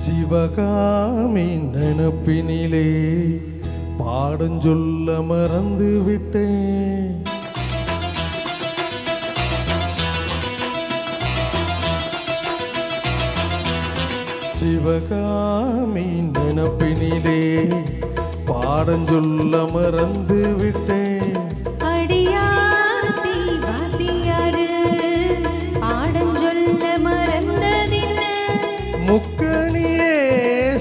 சிவகாமி நினப்பினிலே பாடஞ்சொல்ல மறந்து விட்டேன். சிவகாமி நினப்பினிலே பாடஞ்சொல்ல மறந்து விட்டேன். முக்கணியே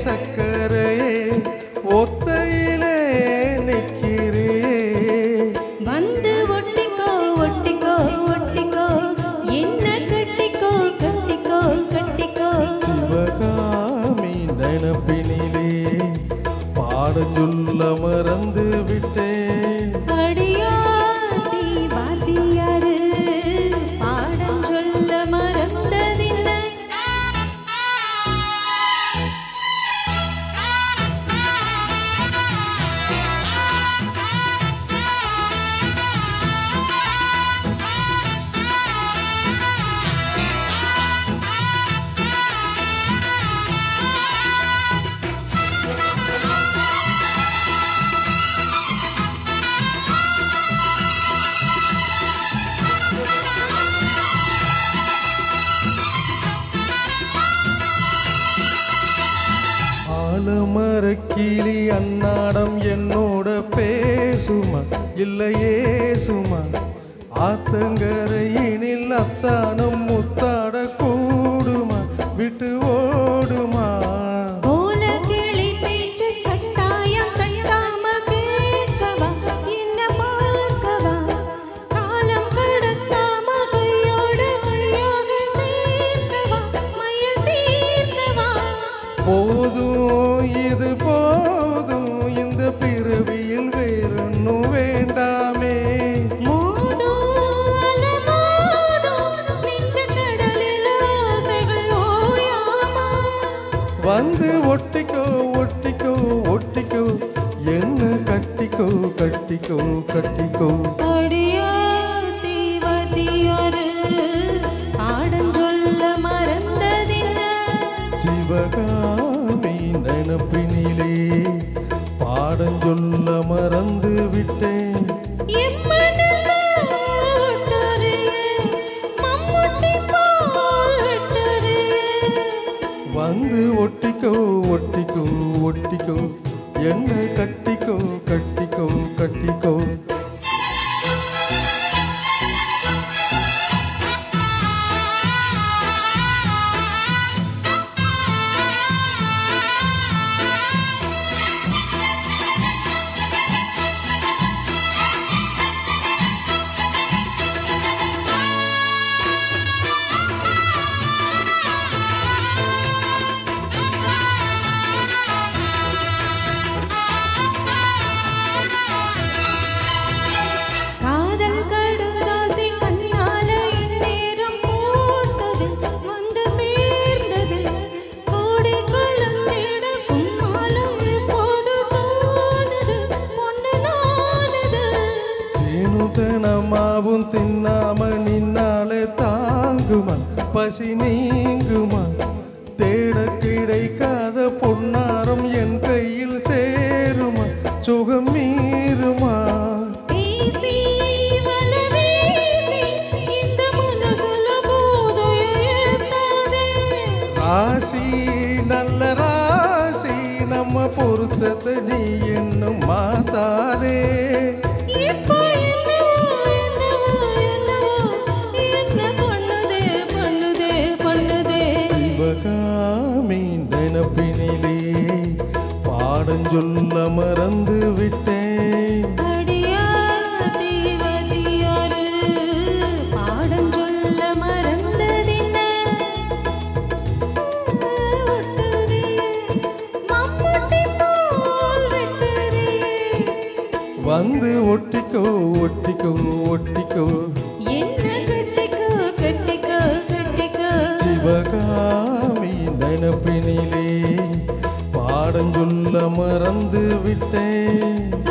சக்கரையே ஒத்தையிலே நிற்கிறே வந்து ஒட்டிக்கோ ஒட்டிக்கோ ஒட்டிக்கோ என்ன கட்டிக்கோ கட்டிக்கோ கட்டிக்கோ. சிவகாமி நினப்பினிலே பாடஞ்சொல்ல மறந்து விட்டேன். மரக்கிளி அன்னாடம் என்னோட பேசுமா இல்லையே சுமா ஆத்தங்கரையினில் அத்தானம் முத்தாட கூடுமா விட்டு ஓடுமா. போதும் இது போதும் இந்த பிறவியில் வேறொன்னும் வேண்டாமே. வந்து ஒட்டிக்கோ ஒட்டிக்கோ ஒட்டிக்கோ என்ன கட்டிக்கோ கட்டிக்கோ கட்டிக்கோ. சிவகாமி நினப்பினிலே பாடஞ்சொல்ல மறந்து விட்டேன். வந்து ஒட்டிக்கோ ஒட்டிக்கோ ஒட்டிக்கோ என்ன கட்டிக்கோ கட்டிக்கோ கட்டிக்கோ. மாவும் தின்னாம நின்னாலே தாங்குமா பசி நீங்குமா. தேட கிடைக்காத பொன்னாரம் என் கையில் சேருமா சுகம் மீறுமா. ராசி நல்ல ராசி நம்ம பொருத்தத்தை நீ என்னும் மாத்தாதே. சிவகாமி நினப்பினிலே பாடஞ்சொல்ல மறந்து விட்டேன். வந்து ஒட்டிக்கோ ஒட்டிக்கோ ஒட்டிக்கோ சிவகாமி நினப்பினிலே பாடஞ்சொல்ல மறந்து விட்டேன்.